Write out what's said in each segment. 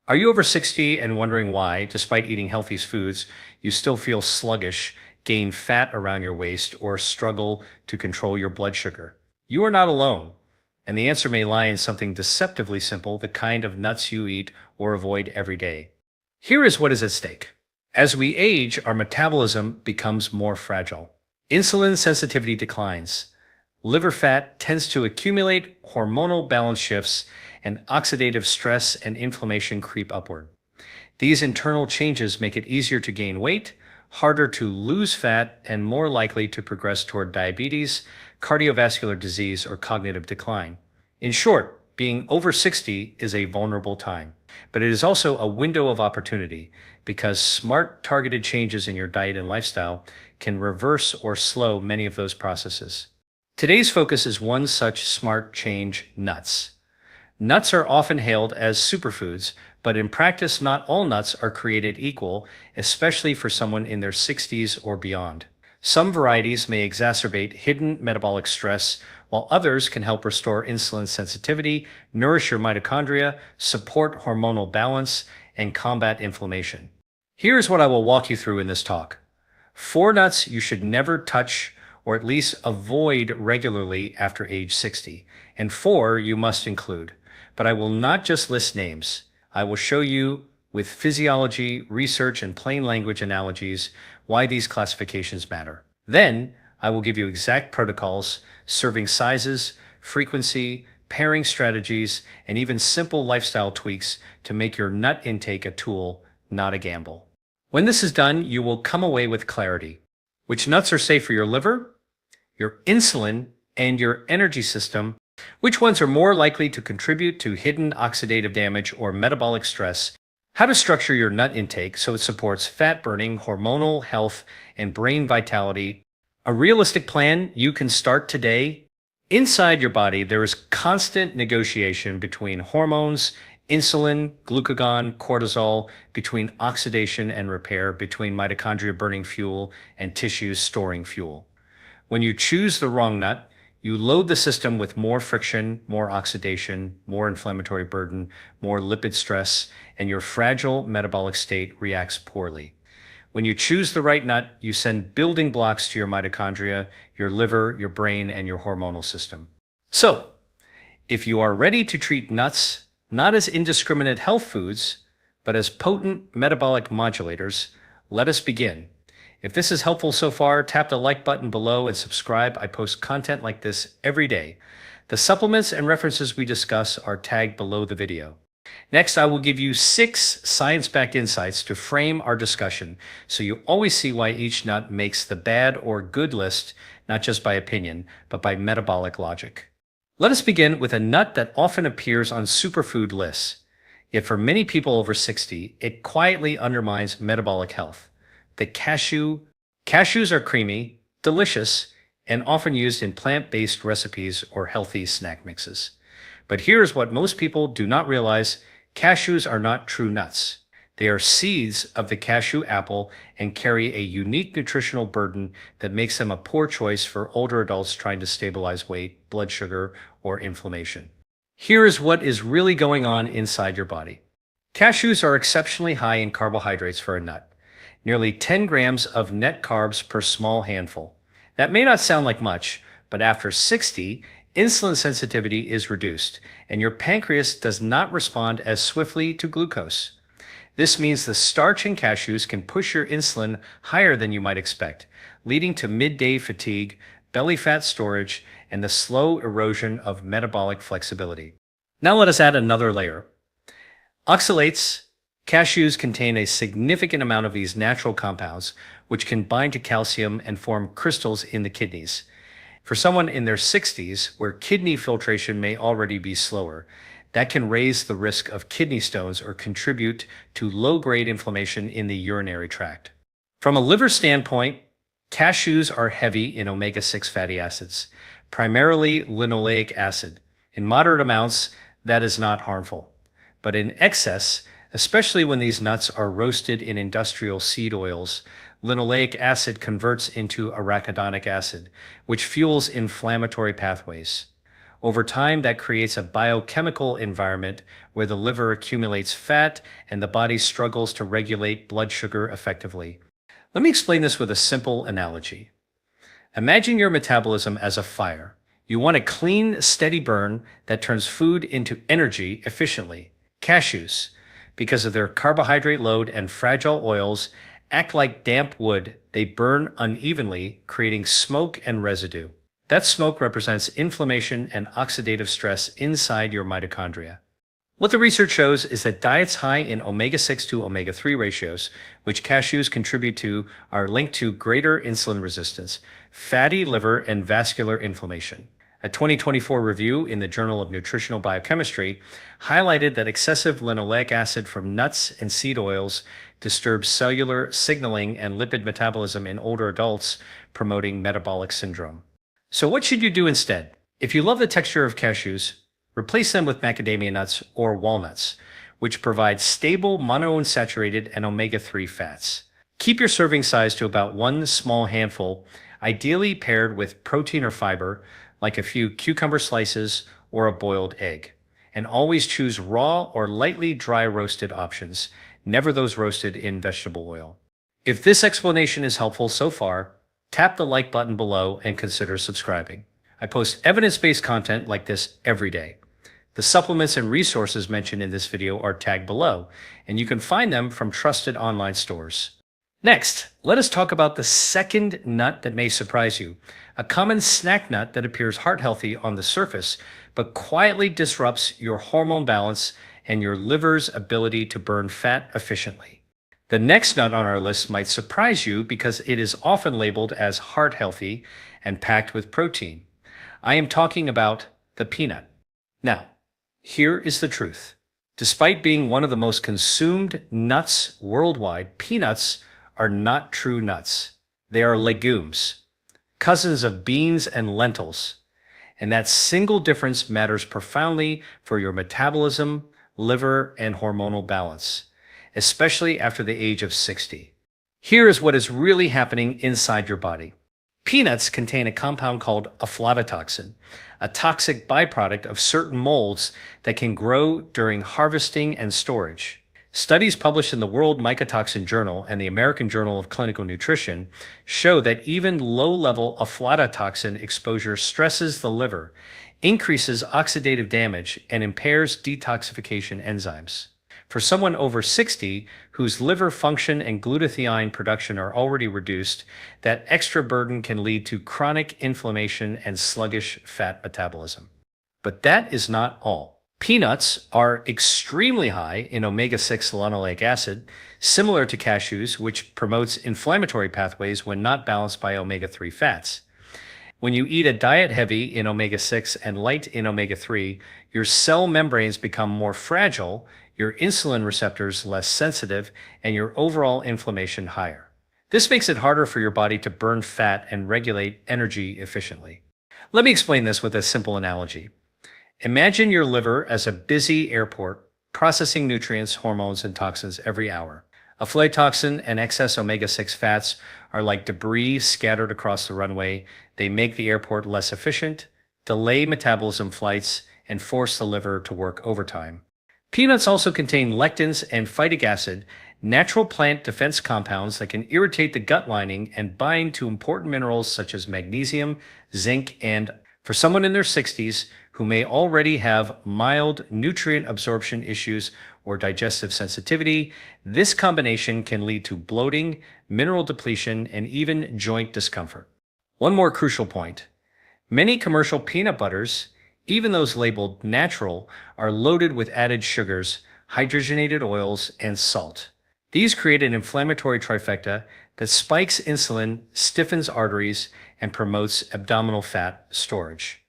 Are you over 60 and wondering why, despite eating healthy foods, you still feel sluggish, gain fat around your waist, or struggle to control your blood sugar? You are not alone. And the answer may lie in something deceptively simple, the kind of nuts you eat or avoid every day. Here is what is at stake. As we age, our metabolism becomes more fragile. Insulin sensitivity declines. Liver fat tends to accumulate, hormonal balance shifts, and oxidative stress and inflammation creep upward. These internal changes make it easier to gain weight, harder to lose fat, and more likely to progress toward diabetes, cardiovascular disease, or cognitive decline. In short, being over 60 is a vulnerable time, but it is also a window of opportunity because smart, targeted changes in your diet and lifestyle can reverse or slow many of those processes. Today's focus is one such smart change: nuts. Nuts are often hailed as superfoods, but in practice, not all nuts are created equal, especially for someone in their 60s or beyond. Some varieties may exacerbate hidden metabolic stress, while others can help restore insulin sensitivity, nourish your mitochondria, support hormonal balance, and combat inflammation. Here's what I will walk you through in this talk. 4 nuts you should never touch or at least avoid regularly after age 60, and 4 you must include. But I will not just list names. I will show you with physiology, research, and plain language analogies why these classifications matter. Then, I will give you exact protocols, serving sizes, frequency, pairing strategies, and even simple lifestyle tweaks to make your nut intake a tool, not a gamble. When this is done, you will come away with clarity. Which nuts are safe for your liver, your insulin, and your energy system? Which ones are more likely to contribute to hidden oxidative damage or metabolic stress? How to structure your nut intake so it supports fat burning, hormonal health, and brain vitality. A realistic plan you can start today. Inside your body, there is constant negotiation between hormones, insulin, glucagon, cortisol, between oxidation and repair, between mitochondria burning fuel and tissues storing fuel. When you choose the wrong nut, you load the system with more friction, more oxidation, more inflammatory burden, more lipid stress, and your fragile metabolic state reacts poorly. When you choose the right nut, you send building blocks to your mitochondria, your liver, your brain, and your hormonal system. So, if you are ready to treat nuts not as indiscriminate health foods, but as potent metabolic modulators, let us begin. If this is helpful so far, tap the like button below and subscribe. I post content like this every day. The supplements and references we discuss are tagged below the video. Next, I will give you 6 science-backed insights to frame our discussion so you always see why each nut makes the bad or good list, not just by opinion, but by metabolic logic. Let us begin with a nut that often appears on superfood lists. Yet for many people over 60, it quietly undermines metabolic health. The cashew. Cashews are creamy, delicious, and often used in plant-based recipes or healthy snack mixes. But here's what most people do not realize: cashews are not true nuts. They are seeds of the cashew apple and carry a unique nutritional burden that makes them a poor choice for older adults trying to stabilize weight, blood sugar, or inflammation. Here is what is really going on inside your body. Cashews are exceptionally high in carbohydrates for a nut. Nearly 10 grams of net carbs per small handful. That may not sound like much, but after 60, insulin sensitivity is reduced, and your pancreas does not respond as swiftly to glucose. This means the starch in cashews can push your insulin higher than you might expect, leading to midday fatigue, belly fat storage, and the slow erosion of metabolic flexibility. Now let us add another layer. Oxalates. Cashews contain a significant amount of these natural compounds, which can bind to calcium and form crystals in the kidneys. For someone in their 60s, where kidney filtration may already be slower, that can raise the risk of kidney stones or contribute to low-grade inflammation in the urinary tract. From a liver standpoint, cashews are heavy in omega-6 fatty acids, primarily linoleic acid. In moderate amounts, that is not harmful. But in excess, especially when these nuts are roasted in industrial seed oils, linoleic acid converts into arachidonic acid, which fuels inflammatory pathways. Over time, that creates a biochemical environment where the liver accumulates fat and the body struggles to regulate blood sugar effectively. Let me explain this with a simple analogy. Imagine your metabolism as a fire. You want a clean, steady burn that turns food into energy efficiently. Cashews, because of their carbohydrate load and fragile oils, act like damp wood. They burn unevenly, creating smoke and residue. That smoke represents inflammation and oxidative stress inside your mitochondria. What the research shows is that diets high in omega-6 to omega-3 ratios, which cashews contribute to, are linked to greater insulin resistance, fatty liver, and vascular inflammation. A 2024 review in the Journal of Nutritional Biochemistry highlighted that excessive linoleic acid from nuts and seed oils disturbs cellular signaling and lipid metabolism in older adults, promoting metabolic syndrome. So what should you do instead? If you love the texture of cashews, replace them with macadamia nuts or walnuts, which provide stable monounsaturated and omega-3 fats. Keep your serving size to about one small handful, ideally paired with protein or fiber, like a few cucumber slices or a boiled egg. And always choose raw or lightly dry roasted options, never those roasted in vegetable oil. If this explanation is helpful so far, tap the like button below and consider subscribing. I post evidence-based content like this every day. The supplements and resources mentioned in this video are tagged below, and you can find them from trusted online stores. Next, let us talk about the second nut that may surprise you, a common snack nut that appears heart-healthy on the surface, but quietly disrupts your hormone balance and your liver's ability to burn fat efficiently. The next nut on our list might surprise you because it is often labeled as heart-healthy and packed with protein. I am talking about the peanut. Now, here is the truth. Despite being one of the most consumed nuts worldwide, peanuts are not true nuts. They are legumes, cousins of beans and lentils. And that single difference matters profoundly for your metabolism, liver, and hormonal balance, especially after the age of 60. Here is what is really happening inside your body. Peanuts contain a compound called aflatoxin, a toxic byproduct of certain molds that can grow during harvesting and storage. Studies published in the World Mycotoxin Journal and the American Journal of Clinical Nutrition show that even low-level aflatoxin exposure stresses the liver, increases oxidative damage, and impairs detoxification enzymes. For someone over 60 whose liver function and glutathione production are already reduced, that extra burden can lead to chronic inflammation and sluggish fat metabolism. But that is not all. Peanuts are extremely high in omega-6 linoleic acid, similar to cashews, which promotes inflammatory pathways when not balanced by omega-3 fats. When you eat a diet heavy in omega-6 and light in omega-3, your cell membranes become more fragile, your insulin receptors less sensitive, and your overall inflammation higher. This makes it harder for your body to burn fat and regulate energy efficiently. Let me explain this with a simple analogy. Imagine your liver as a busy airport, processing nutrients, hormones, and toxins every hour. Aflatoxin and excess omega-6 fats are like debris scattered across the runway. They make the airport less efficient, delay metabolism flights, and force the liver to work overtime. Peanuts also contain lectins and phytic acid, natural plant defense compounds that can irritate the gut lining and bind to important minerals such as magnesium, zinc, and for someone in their 60s who may already have mild nutrient absorption issues or digestive sensitivity, this combination can lead to bloating, mineral depletion, and even joint discomfort. One more crucial point. Many commercial peanut butters, even those labeled natural, are loaded with added sugars, hydrogenated oils, and salt. These create an inflammatory trifecta that spikes insulin, stiffens arteries, and promotes abdominal fat storage.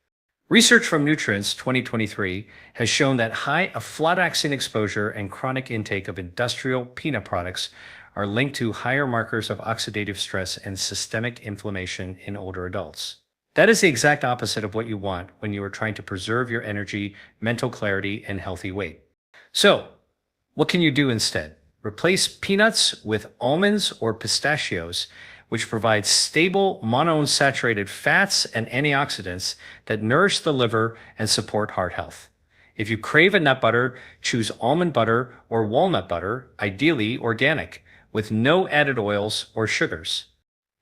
Research from Nutrients 2023 has shown that high aflatoxin exposure and chronic intake of industrial peanut products are linked to higher markers of oxidative stress and systemic inflammation in older adults. That is the exact opposite of what you want when you are trying to preserve your energy, mental clarity, and healthy weight. So, what can you do instead? Replace peanuts with almonds or pistachios, which provides stable monounsaturated fats and antioxidants that nourish the liver and support heart health. If you crave a nut butter, choose almond butter or walnut butter, ideally organic, with no added oils or sugars.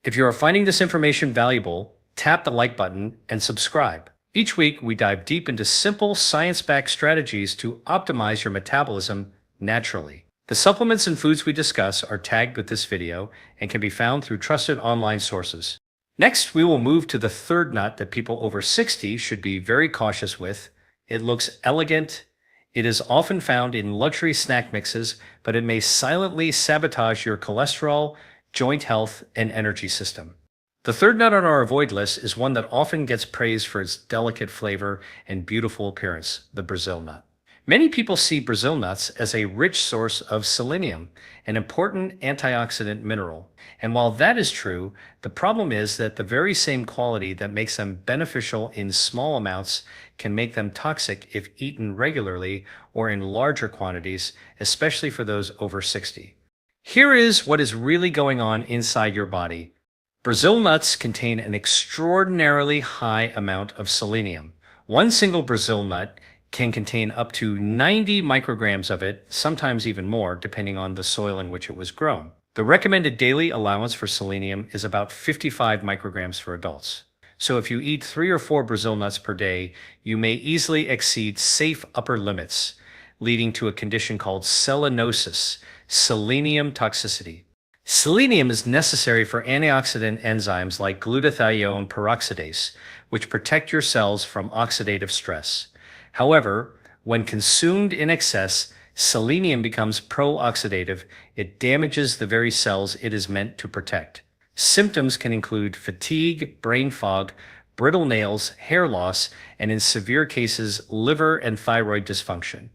If you are finding this information valuable, tap the like button and subscribe. Each week, we dive deep into simple, science-backed strategies to optimize your metabolism naturally. The supplements and foods we discuss are tagged with this video and can be found through trusted online sources. Next, we will move to the third nut that people over 60 should be very cautious with. It looks elegant. It is often found in luxury snack mixes, but it may silently sabotage your cholesterol, joint health, and energy system. The third nut on our avoid list is one that often gets praised for its delicate flavor and beautiful appearance, the Brazil nut. Many people see Brazil nuts as a rich source of selenium, an important antioxidant mineral. And while that is true, the problem is that the very same quality that makes them beneficial in small amounts can make them toxic if eaten regularly or in larger quantities, especially for those over 60. Here is what is really going on inside your body. Brazil nuts contain an extraordinarily high amount of selenium. One single Brazil nut can contain up to 90 micrograms of it, sometimes even more, depending on the soil in which it was grown. The recommended daily allowance for selenium is about 55 micrograms for adults. So if you eat 3 or 4 Brazil nuts per day, you may easily exceed safe upper limits, leading to a condition called selenosis, selenium toxicity. Selenium is necessary for antioxidant enzymes like glutathione peroxidase, which protect your cells from oxidative stress. However, when consumed in excess, selenium becomes pro-oxidative. It damages the very cells it is meant to protect. Symptoms can include fatigue, brain fog, brittle nails, hair loss, and in severe cases, liver and thyroid dysfunction.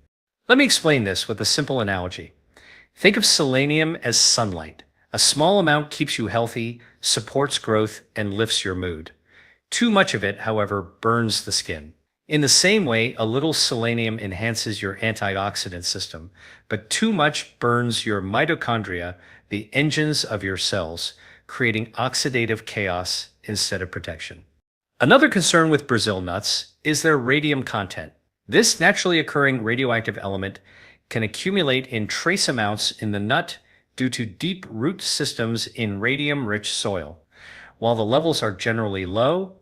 Let me explain this with a simple analogy. Think of selenium as sunlight. A small amount keeps you healthy, supports growth, and lifts your mood. Too much of it, however, burns the skin. In the same way, a little selenium enhances your antioxidant system, but too much burns your mitochondria, the engines of your cells, creating oxidative chaos instead of protection. Another concern with Brazil nuts is their radium content. This naturally occurring radioactive element can accumulate in trace amounts in the nut due to deep root systems in radium-rich soil. While the levels are generally low,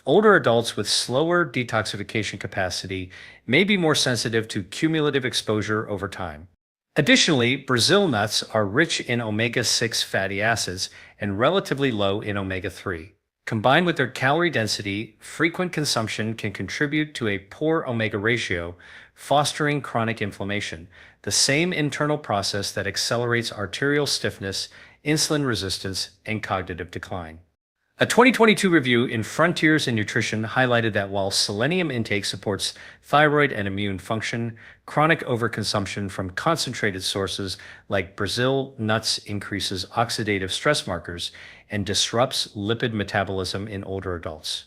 older adults with slower detoxification capacity may be more sensitive to cumulative exposure over time. Additionally, Brazil nuts are rich in omega-6 fatty acids and relatively low in omega-3. Combined with their calorie density, frequent consumption can contribute to a poor omega ratio, fostering chronic inflammation, the same internal process that accelerates arterial stiffness, insulin resistance, and cognitive decline. A 2022 review in Frontiers in Nutrition highlighted that while selenium intake supports thyroid and immune function, chronic overconsumption from concentrated sources like Brazil nuts increases oxidative stress markers and disrupts lipid metabolism in older adults.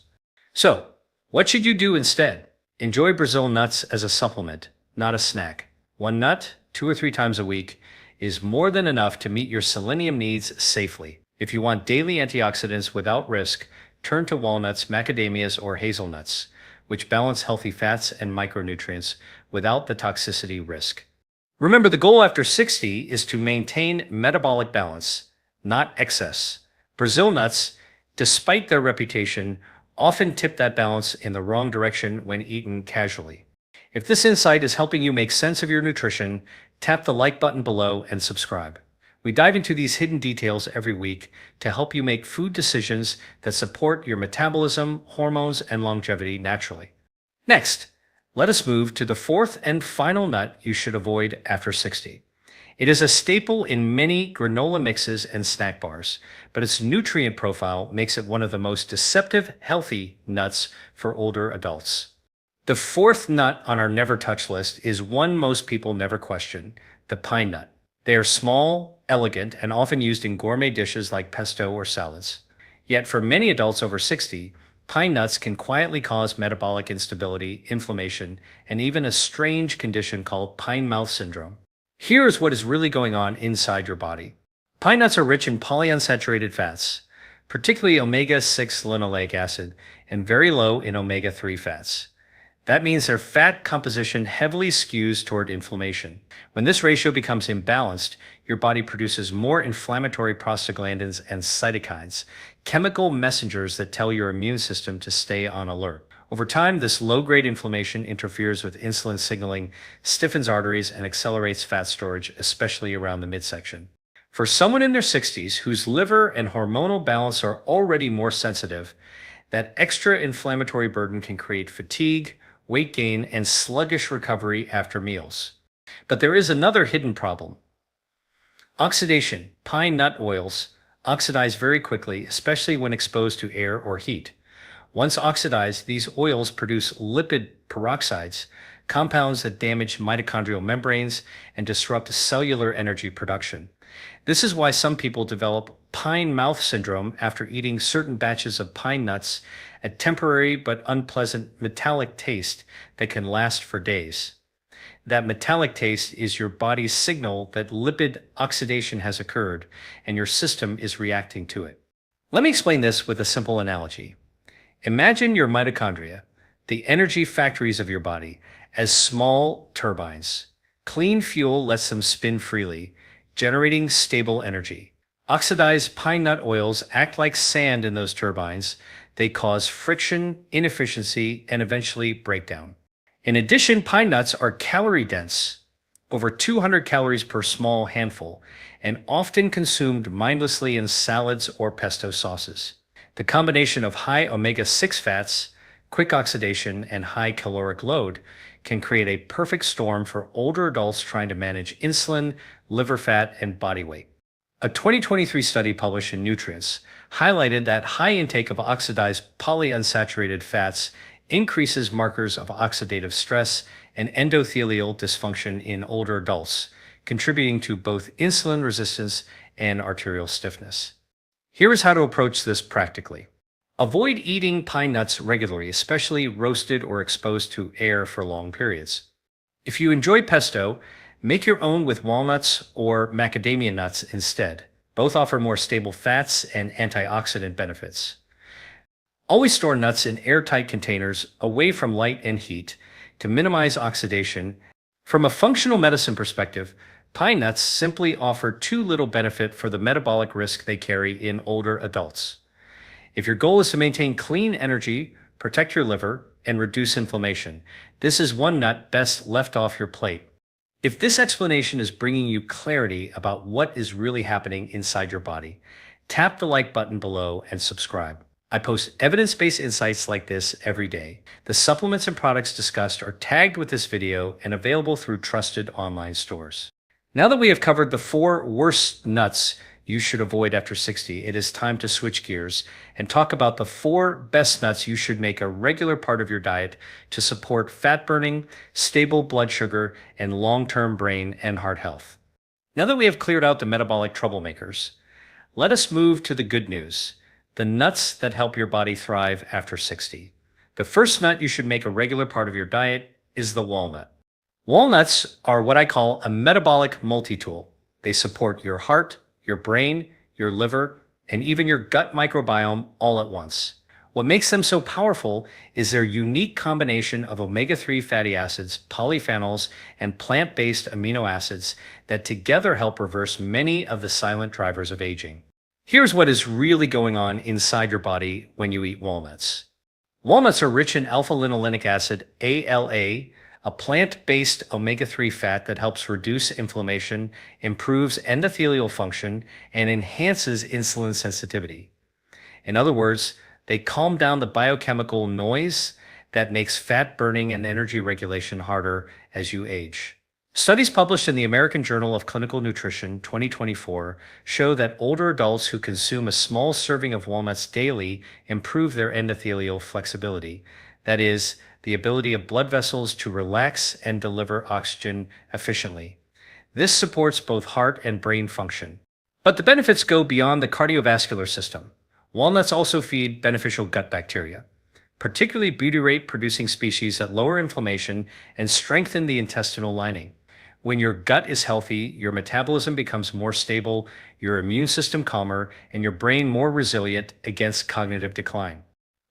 So, what should you do instead? Enjoy Brazil nuts as a supplement, not a snack. One nut, 2 or 3 times a week, is more than enough to meet your selenium needs safely. If you want daily antioxidants without risk, turn to walnuts, macadamias, or hazelnuts, which balance healthy fats and micronutrients without the toxicity risk. Remember, the goal after 60 is to maintain metabolic balance, not excess. Brazil nuts, despite their reputation, often tip that balance in the wrong direction when eaten casually. If this insight is helping you make sense of your nutrition, tap the like button below and subscribe. We dive into these hidden details every week to help you make food decisions that support your metabolism, hormones, and longevity naturally. Next, let us move to the fourth and final nut you should avoid after 60. It is a staple in many granola mixes and snack bars, but its nutrient profile makes it one of the most deceptive healthy nuts for older adults. The fourth nut on our never touch list is one most people never question, the pine nut. They are small, elegant, and often used in gourmet dishes like pesto or salads. Yet for many adults over 60, pine nuts can quietly cause metabolic instability, inflammation, and even a strange condition called pine mouth syndrome. Here is what is really going on inside your body. Pine nuts are rich in polyunsaturated fats, particularly omega-6 linoleic acid, and very low in omega-3 fats. That means their fat composition heavily skews toward inflammation. When this ratio becomes imbalanced, your body produces more inflammatory prostaglandins and cytokines, chemical messengers that tell your immune system to stay on alert. Over time, this low-grade inflammation interferes with insulin signaling, stiffens arteries, and accelerates fat storage, especially around the midsection. For someone in their 60s whose liver and hormonal balance are already more sensitive, that extra inflammatory burden can create fatigue, weight gain, and sluggish recovery after meals. But there is another hidden problem. Oxidation. Pine nut oils oxidize very quickly, especially when exposed to air or heat. Once oxidized, these oils produce lipid peroxides, compounds that damage mitochondrial membranes and disrupt cellular energy production. This is why some people develop pine mouth syndrome after eating certain batches of pine nuts, a temporary but unpleasant metallic taste that can last for days. That metallic taste is your body's signal that lipid oxidation has occurred and your system is reacting to it. Let me explain this with a simple analogy. Imagine your mitochondria, the energy factories of your body, as small turbines. Clean fuel lets them spin freely, generating stable energy. Oxidized pine nut oils act like sand in those turbines. They cause friction, inefficiency, and eventually breakdown. In addition, pine nuts are calorie dense, over 200 calories per small handful, and often consumed mindlessly in salads or pesto sauces. The combination of high omega-6 fats, quick oxidation, and high caloric load can create a perfect storm for older adults trying to manage insulin, liver fat, and body weight. A 2023 study published in Nutrients highlighted that high intake of oxidized polyunsaturated fats increases markers of oxidative stress and endothelial dysfunction in older adults, contributing to both insulin resistance and arterial stiffness. Here is how to approach this practically. Avoid eating pine nuts regularly, especially roasted or exposed to air for long periods. If you enjoy pesto, make your own with walnuts or macadamia nuts instead. Both offer more stable fats and antioxidant benefits. Always store nuts in airtight containers away from light and heat to minimize oxidation. From a functional medicine perspective, pine nuts simply offer too little benefit for the metabolic risk they carry in older adults. If your goal is to maintain clean energy, protect your liver, and reduce inflammation, this is one nut best left off your plate. If this explanation is bringing you clarity about what is really happening inside your body, tap the like button below and subscribe. I post evidence-based insights like this every day. The supplements and products discussed are tagged with this video and available through trusted online stores. Now that we have covered the 4 worst nuts you should avoid after 60, it is time to switch gears and talk about the 4 best nuts you should make a regular part of your diet to support fat burning, stable blood sugar, and long-term brain and heart health. Now that we have cleared out the metabolic troublemakers, let us move to the good news. The nuts that help your body thrive after 60. The first nut you should make a regular part of your diet is the walnut. Walnuts are what I call a metabolic multi-tool. They support your heart, your brain, your liver, and even your gut microbiome all at once. What makes them so powerful is their unique combination of omega-3 fatty acids, polyphenols, and plant-based amino acids that together help reverse many of the silent drivers of aging. Here's what is really going on inside your body when you eat walnuts. Walnuts are rich in alpha-linolenic acid, ALA, a plant-based omega-3 fat that helps reduce inflammation, improves endothelial function, and enhances insulin sensitivity. In other words, they calm down the biochemical noise that makes fat burning and energy regulation harder as you age. Studies published in the American Journal of Clinical Nutrition 2024 show that older adults who consume a small serving of walnuts daily improve their endothelial flexibility. That is, the ability of blood vessels to relax and deliver oxygen efficiently. This supports both heart and brain function. But the benefits go beyond the cardiovascular system. Walnuts also feed beneficial gut bacteria, particularly butyrate-producing species that lower inflammation and strengthen the intestinal lining. When your gut is healthy, your metabolism becomes more stable, your immune system calmer, and your brain more resilient against cognitive decline.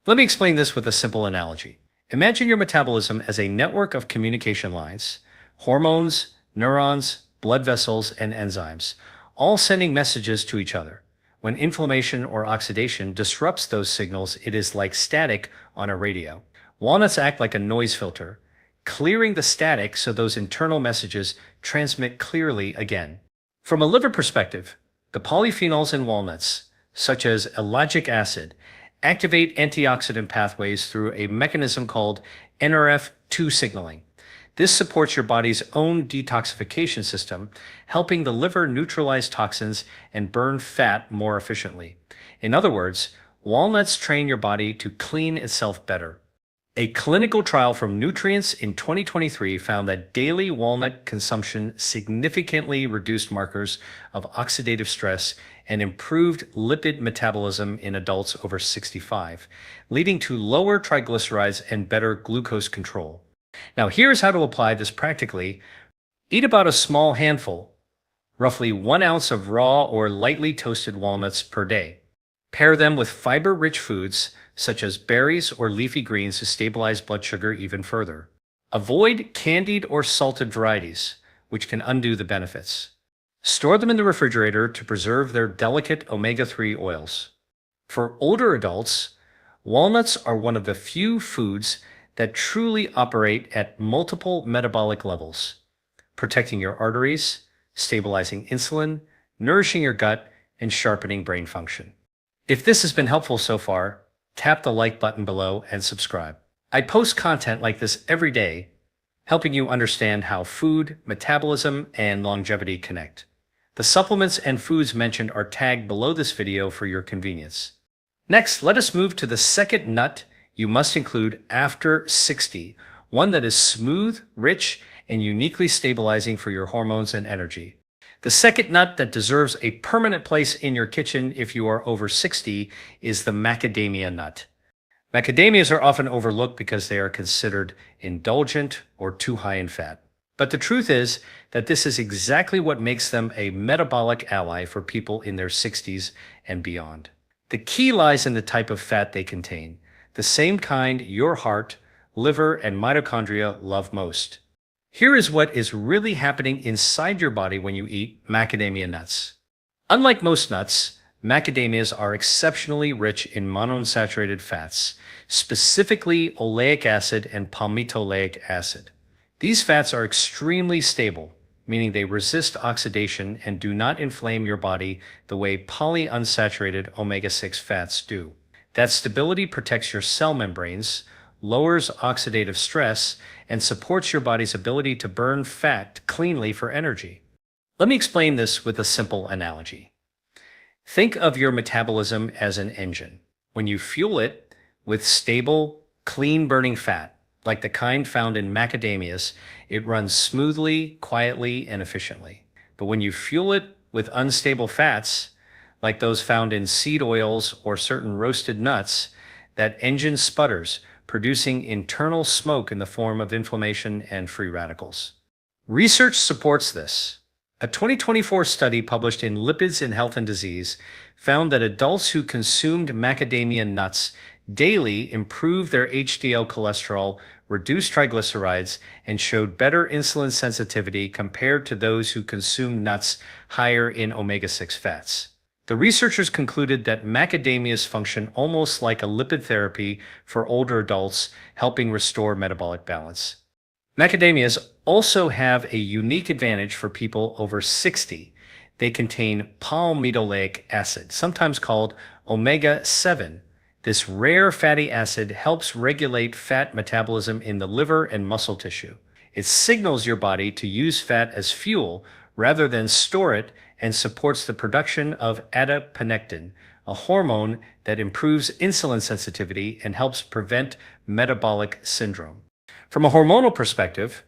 Let me explain this with a simple analogy. Imagine your metabolism as a network of communication lines, hormones, neurons, blood vessels, and enzymes, all sending messages to each other. When inflammation or oxidation disrupts those signals, it is like static on a radio. Walnuts act like a noise filter, clearing the static so those internal messages transmit clearly again. From a liver perspective, the polyphenols in walnuts, such as ellagic acid, activate antioxidant pathways through a mechanism called NRF2 signaling. This supports your body's own detoxification system, helping the liver neutralize toxins and burn fat more efficiently. In other words, walnuts train your body to clean itself better. A clinical trial from Nutrients in 2023 found that daily walnut consumption significantly reduced markers of oxidative stress and improved lipid metabolism in adults over 65, leading to lower triglycerides and better glucose control. Now, here's how to apply this practically. Eat about a small handful, roughly 1 ounce of raw or lightly toasted walnuts per day. Pair them with fiber-rich foods such as berries or leafy greens to stabilize blood sugar even further. Avoid candied or salted varieties, which can undo the benefits. Store them in the refrigerator to preserve their delicate omega-3 oils. For older adults, walnuts are one of the few foods that truly operate at multiple metabolic levels, protecting your arteries, stabilizing insulin, nourishing your gut, and sharpening brain function. If this has been helpful so far, tap the like button below and subscribe. I post content like this every day, helping you understand how food, metabolism, and longevity connect. The supplements and foods mentioned are tagged below this video for your convenience. Next, let us move to the second nut you must include after 60, one that is smooth, rich, and uniquely stabilizing for your hormones and energy. The second nut that deserves a permanent place in your kitchen if you are over 60 is the macadamia nut. Macadamias are often overlooked because they are considered indulgent or too high in fat. But the truth is that this is exactly what makes them a metabolic ally for people in their 60s and beyond. The key lies in the type of fat they contain, the same kind your heart, liver, and mitochondria love most. Here is what is really happening inside your body when you eat macadamia nuts. Unlike most nuts, macadamias are exceptionally rich in monounsaturated fats, specifically oleic acid and palmitoleic acid. These fats are extremely stable, meaning they resist oxidation and do not inflame your body the way polyunsaturated omega-6 fats do. That stability protects your cell membranes, lowers oxidative stress, and supports your body's ability to burn fat cleanly for energy. Let me explain this with a simple analogy. Think of your metabolism as an engine. When you fuel it with stable, clean-burning fat, like the kind found in macadamias, it runs smoothly, quietly, and efficiently. But when you fuel it with unstable fats, like those found in seed oils or certain roasted nuts, that engine sputters, producing internal smoke in the form of inflammation and free radicals. Research supports this. A 2024 study published in Lipids in Health and Disease found that adults who consumed macadamia nuts daily improved their HDL cholesterol, reduced triglycerides, and showed better insulin sensitivity compared to those who consumed nuts higher in omega-6 fats. The researchers concluded that macadamias function almost like a lipid therapy for older adults, helping restore metabolic balance. Macadamias also have a unique advantage for people over 60. They contain palmitoleic acid, sometimes called omega-7. This rare fatty acid helps regulate fat metabolism in the liver and muscle tissue. It signals your body to use fat as fuel rather than store it, and supports the production of adiponectin, a hormone that improves insulin sensitivity and helps prevent metabolic syndrome. From a hormonal perspective,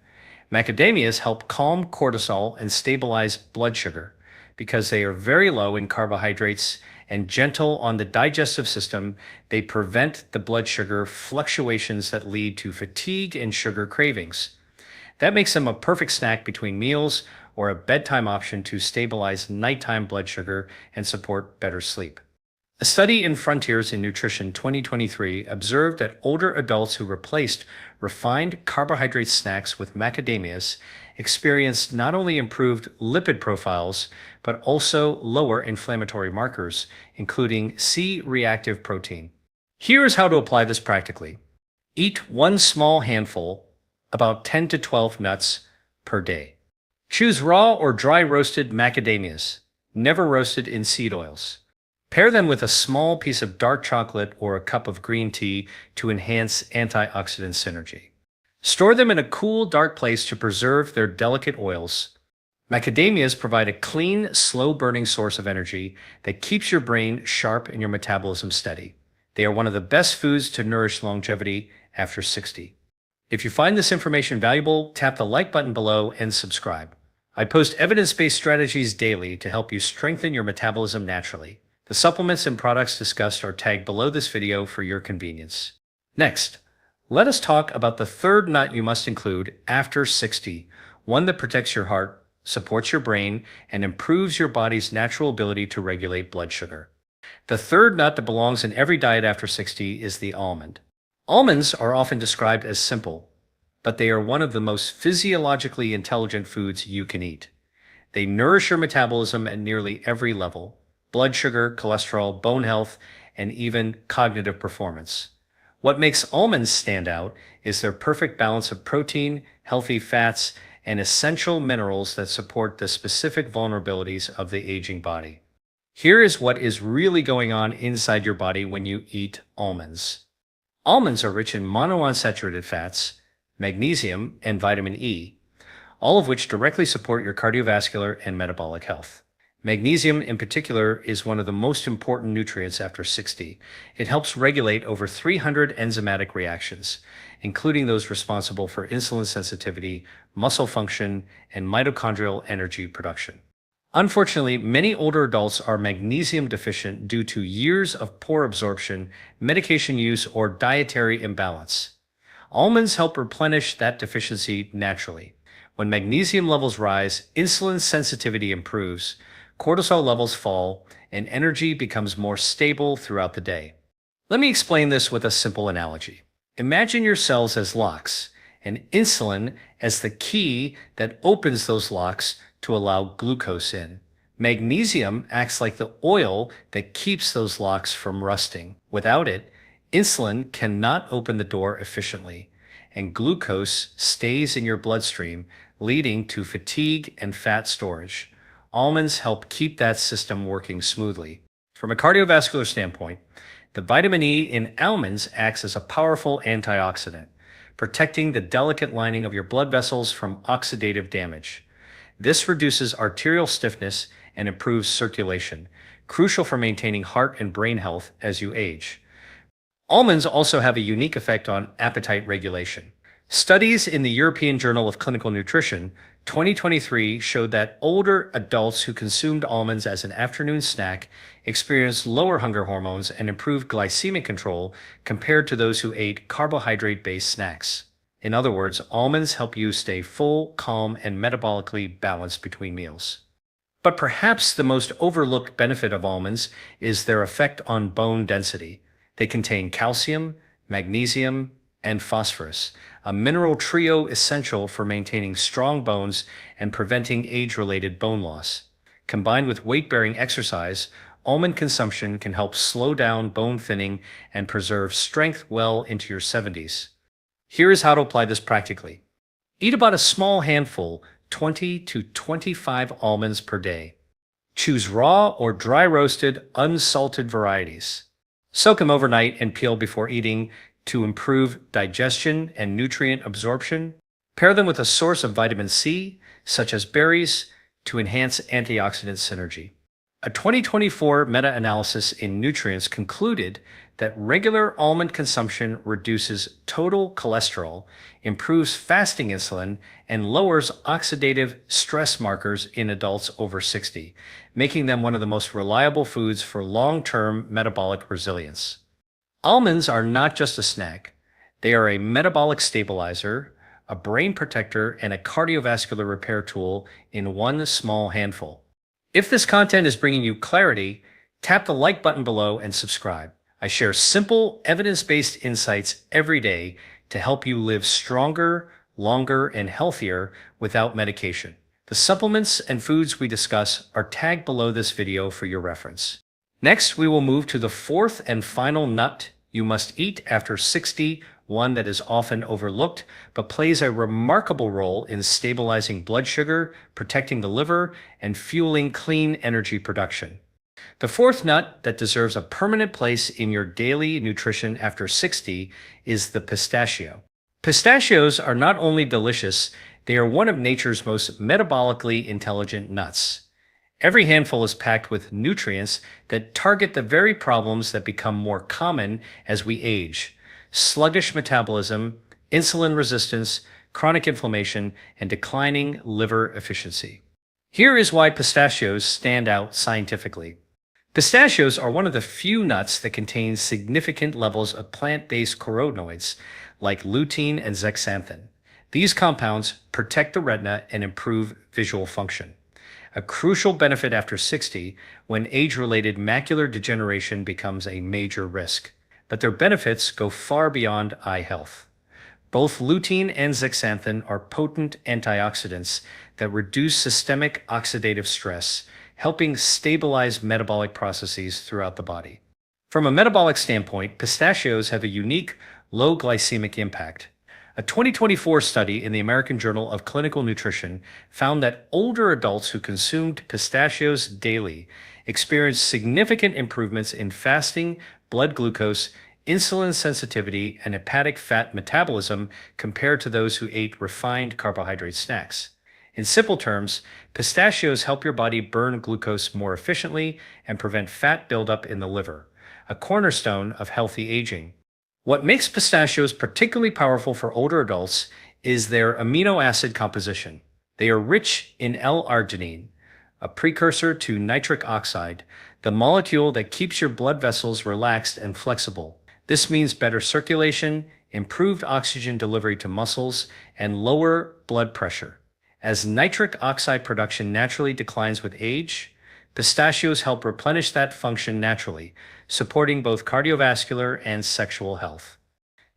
macadamias help calm cortisol and stabilize blood sugar because they are very low in carbohydrates and gentle on the digestive system. They prevent the blood sugar fluctuations that lead to fatigue and sugar cravings. That makes them a perfect snack between meals or a bedtime option to stabilize nighttime blood sugar and support better sleep. A study in Frontiers in Nutrition 2023 observed that older adults who replaced refined carbohydrate snacks with macadamias experienced not only improved lipid profiles, but also lower inflammatory markers, including C-reactive protein. Here's how to apply this practically. Eat one small handful, about 10 to 12 nuts per day. Choose raw or dry roasted macadamias, never roasted in seed oils. Pair them with a small piece of dark chocolate or a cup of green tea to enhance antioxidant synergy. Store them in a cool, dark place to preserve their delicate oils. Macadamias provide a clean, slow-burning source of energy that keeps your brain sharp and your metabolism steady. They are one of the best foods to nourish longevity after 60. If you find this information valuable, tap the like button below and subscribe. I post evidence-based strategies daily to help you strengthen your metabolism naturally. The supplements and products discussed are tagged below this video for your convenience. Next, let us talk about the third nut you must include after 60, one that protects your heart, supports your brain, and improves your body's natural ability to regulate blood sugar. The third nut that belongs in every diet after 60 is the almond. Almonds are often described as simple, but they are one of the most physiologically intelligent foods you can eat. They nourish your metabolism at nearly every level: blood sugar, cholesterol, bone health, and even cognitive performance. What makes almonds stand out is their perfect balance of protein, healthy fats, and essential minerals that support the specific vulnerabilities of the aging body. Here is what is really going on inside your body when you eat almonds. Almonds are rich in monounsaturated fats, magnesium, and vitamin E, all of which directly support your cardiovascular and metabolic health. Magnesium in particular is one of the most important nutrients after 60. It helps regulate over 300 enzymatic reactions, including those responsible for insulin sensitivity, muscle function, and mitochondrial energy production. Unfortunately, many older adults are magnesium deficient due to years of poor absorption, medication use, or dietary imbalance. Almonds help replenish that deficiency naturally. When magnesium levels rise, insulin sensitivity improves, cortisol levels fall, and energy becomes more stable throughout the day. Let me explain this with a simple analogy. Imagine your cells as locks, and insulin as the key that opens those locks to allow glucose in. Magnesium acts like the oil that keeps those locks from rusting. Without it, insulin cannot open the door efficiently, and glucose stays in your bloodstream, leading to fatigue and fat storage. Almonds help keep that system working smoothly. From a cardiovascular standpoint, the vitamin E in almonds acts as a powerful antioxidant, protecting the delicate lining of your blood vessels from oxidative damage. This reduces arterial stiffness and improves circulation, crucial for maintaining heart and brain health as you age. Almonds also have a unique effect on appetite regulation. Studies in the European Journal of Clinical Nutrition 2023 showed that older adults who consumed almonds as an afternoon snack experienced lower hunger hormones and improved glycemic control compared to those who ate carbohydrate-based snacks. In other words, almonds help you stay full, calm, and metabolically balanced between meals. But perhaps the most overlooked benefit of almonds is their effect on bone density. They contain calcium, magnesium, and phosphorus, a mineral trio essential for maintaining strong bones and preventing age-related bone loss. Combined with weight-bearing exercise, almond consumption can help slow down bone thinning and preserve strength well into your 70s. Here is how to apply this practically. Eat about a small handful, 20 to 25 almonds per day. Choose raw or dry roasted, unsalted varieties. Soak them overnight and peel before eating to improve digestion and nutrient absorption. Pair them with a source of vitamin C, such as berries, to enhance antioxidant synergy. A 2024 meta-analysis in Nutrients concluded that regular almond consumption reduces total cholesterol, improves fasting insulin, and lowers oxidative stress markers in adults over 60, making them one of the most reliable foods for long-term metabolic resilience. Almonds are not just a snack. They are a metabolic stabilizer, a brain protector, and a cardiovascular repair tool in one small handful. If this content is bringing you clarity, tap the like button below and subscribe. I share simple, evidence-based insights every day to help you live stronger, longer, and healthier without medication. The supplements and foods we discuss are tagged below this video for your reference. Next, we will move to the fourth and final nut you must eat after 60, one that is often overlooked, but plays a remarkable role in stabilizing blood sugar, protecting the liver, and fueling clean energy production. The fourth nut that deserves a permanent place in your daily nutrition after 60 is the pistachio. Pistachios are not only delicious, they are one of nature's most metabolically intelligent nuts. Every handful is packed with nutrients that target the very problems that become more common as we age: sluggish metabolism, insulin resistance, chronic inflammation, and declining liver efficiency. Here is why pistachios stand out scientifically. Pistachios are one of the few nuts that contain significant levels of plant-based carotenoids like lutein and zeaxanthin. These compounds protect the retina and improve visual function, a crucial benefit after 60 when age-related macular degeneration becomes a major risk. But their benefits go far beyond eye health. Both lutein and zeaxanthin are potent antioxidants that reduce systemic oxidative stress, helping stabilize metabolic processes throughout the body. From a metabolic standpoint, pistachios have a unique low glycemic impact. A 2024 study in the American Journal of Clinical Nutrition found that older adults who consumed pistachios daily experienced significant improvements in fasting, blood glucose, insulin sensitivity, and hepatic fat metabolism compared to those who ate refined carbohydrate snacks. In simple terms, pistachios help your body burn glucose more efficiently and prevent fat buildup in the liver, a cornerstone of healthy aging. What makes pistachios particularly powerful for older adults is their amino acid composition. They are rich in L-arginine, a precursor to nitric oxide, the molecule that keeps your blood vessels relaxed and flexible. This means better circulation, improved oxygen delivery to muscles, and lower blood pressure. As nitric oxide production naturally declines with age, pistachios help replenish that function naturally, supporting both cardiovascular and sexual health.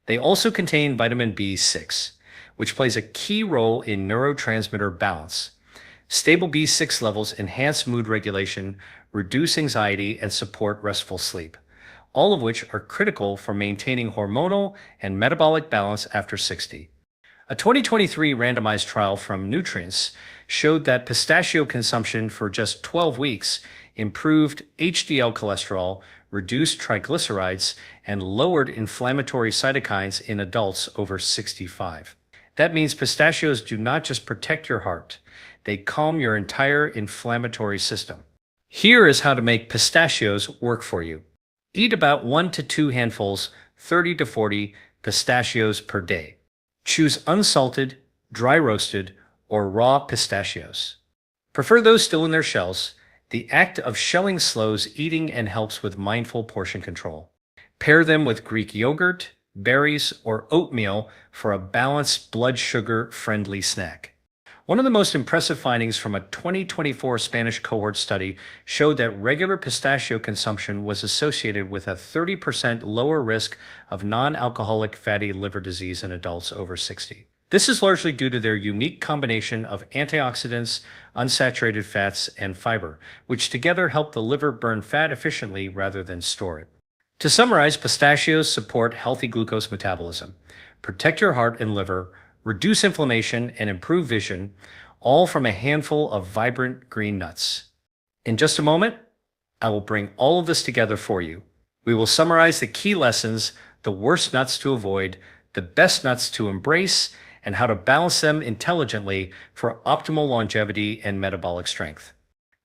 They also contain vitamin B6, which plays a key role in neurotransmitter balance. Stable B6 levels enhance mood regulation, reduce anxiety, and support restful sleep, all of which are critical for maintaining hormonal and metabolic balance after 60. A 2023 randomized trial from Nutrients showed that pistachio consumption for just 12 weeks improved HDL cholesterol, reduced triglycerides, and lowered inflammatory cytokines in adults over 65. That means pistachios do not just protect your heart, they calm your entire inflammatory system. Here is how to make pistachios work for you. Eat about 1 to 2 handfuls, 30 to 40 pistachios per day. Choose unsalted, dry roasted, or raw pistachios. Prefer those still in their shells. The act of shelling slows eating and helps with mindful portion control. Pair them with Greek yogurt, berries, or oatmeal for a balanced blood sugar-friendly snack. One of the most impressive findings from a 2024 Spanish cohort study showed that regular pistachio consumption was associated with a 30% lower risk of non-alcoholic fatty liver disease in adults over 60. This is largely due to their unique combination of antioxidants, unsaturated fats, and fiber, which together help the liver burn fat efficiently rather than store it. To summarize, pistachios support healthy glucose metabolism, protect your heart and liver, reduce inflammation, and improve vision, all from a handful of vibrant green nuts. In just a moment, I will bring all of this together for you. We will summarize the key lessons, the worst nuts to avoid, the best nuts to embrace, and how to balance them intelligently for optimal longevity and metabolic strength.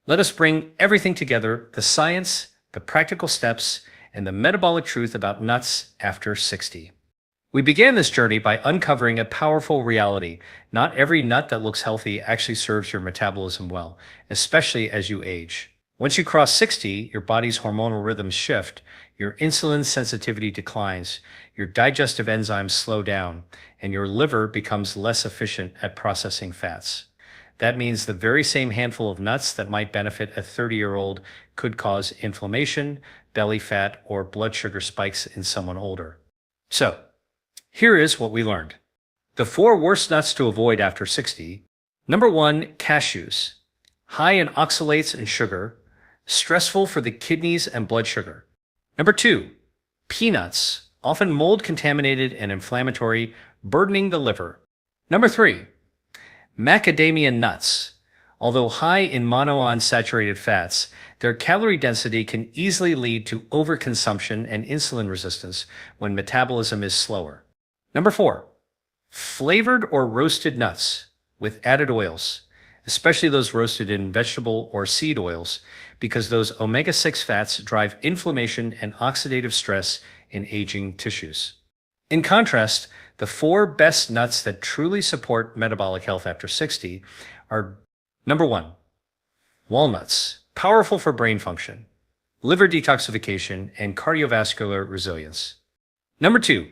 Let us bring everything together: the science, the practical steps, and the metabolic truth about nuts after 60. We began this journey by uncovering a powerful reality. Not every nut that looks healthy actually serves your metabolism well, especially as you age. Once you cross 60, your body's hormonal rhythms shift, your insulin sensitivity declines, your digestive enzymes slow down, and your liver becomes less efficient at processing fats. That means the very same handful of nuts that might benefit a 30-year-old could cause inflammation, belly fat, or blood sugar spikes in someone older. So, here is what we learned. The 4 worst nuts to avoid after 60. Number 1, cashews. High in oxalates and sugar, stressful for the kidneys and blood sugar. Number 2, peanuts, often mold contaminated and inflammatory, burdening the liver. Number 3, macadamia nuts. Although high in monounsaturated fats, their calorie density can easily lead to overconsumption and insulin resistance when metabolism is slower. Number 4, flavored or roasted nuts with added oils, especially those roasted in vegetable or seed oils, because those omega-6 fats drive inflammation and oxidative stress in aging tissues. In contrast, the 4 best nuts that truly support metabolic health after 60 are: number 1, walnuts, powerful for brain function, liver detoxification, and cardiovascular resilience. Number 2,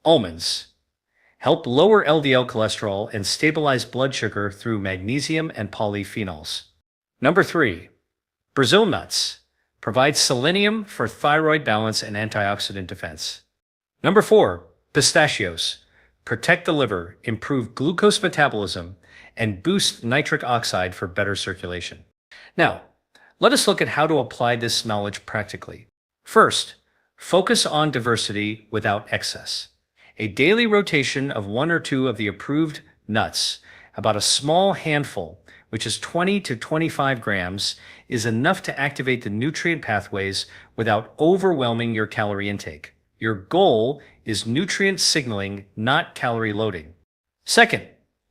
almonds, help lower LDL cholesterol and stabilize blood sugar through magnesium and polyphenols. Number 3, Brazil nuts, provide selenium for thyroid balance and antioxidant defense. Number 4, pistachios, protect the liver, improve glucose metabolism, and boost nitric oxide for better circulation. Now, let us look at how to apply this knowledge practically. First, focus on diversity without excess. A daily rotation of 1 or 2 of the approved nuts, about a small handful, which is 20 to 25 grams, is enough to activate the nutrient pathways without overwhelming your calorie intake. Your goal is nutrient signaling, not calorie loading. Second,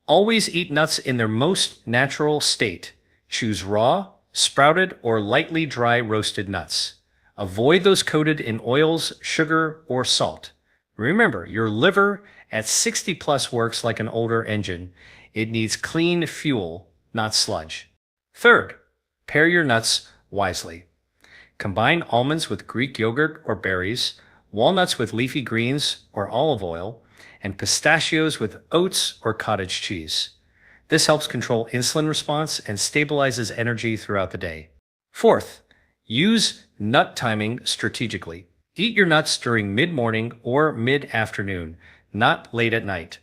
always eat nuts in their most natural state. Choose raw, sprouted, or lightly dry roasted nuts. Avoid those coated in oils, sugar, or salt. Remember, your liver at 60 plus works like an older engine. It needs clean fuel, not sludge. Third, pair your nuts wisely. Combine almonds with Greek yogurt or berries, walnuts with leafy greens or olive oil, and pistachios with oats or cottage cheese. This helps control insulin response and stabilizes energy throughout the day. Fourth, use nut timing strategically. Eat your nuts during mid-morning or mid-afternoon, not late at night.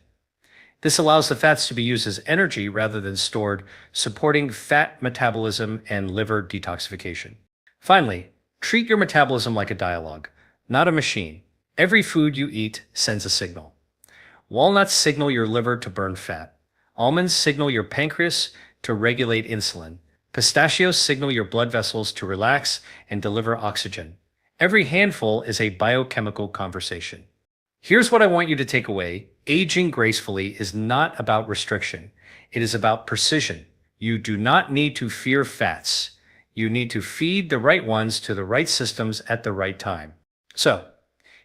This allows the fats to be used as energy rather than stored, supporting fat metabolism and liver detoxification. Finally, treat your metabolism like a dialogue, not a machine. Every food you eat sends a signal. Walnuts signal your liver to burn fat. Almonds signal your pancreas to regulate insulin. Pistachios signal your blood vessels to relax and deliver oxygen. Every handful is a biochemical conversation. Here's what I want you to take away. Aging gracefully is not about restriction. It is about precision. You do not need to fear fats. You need to feed the right ones to the right systems at the right time. So,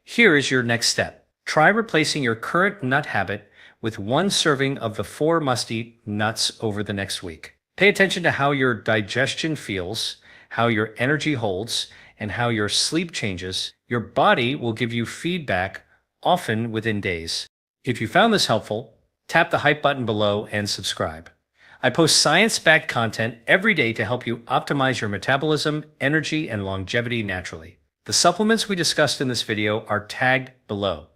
here is your next step. Try replacing your current nut habit with 1 serving of the 4 must-eat nuts over the next week. Pay attention to how your digestion feels, how your energy holds, and how your sleep changes. Your body will give you feedback, often within days. If you found this helpful, tap the hype button below and subscribe. I post science-backed content every day to help you optimize your metabolism, energy, and longevity naturally. The supplements we discussed in this video are tagged below.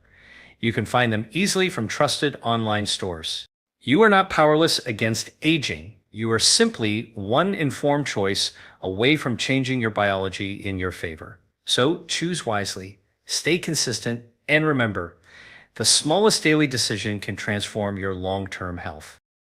You can find them easily from trusted online stores. You are not powerless against aging. You are simply one informed choice away from changing your biology in your favor. So choose wisely, stay consistent, and remember, the smallest daily decision can transform your long-term health.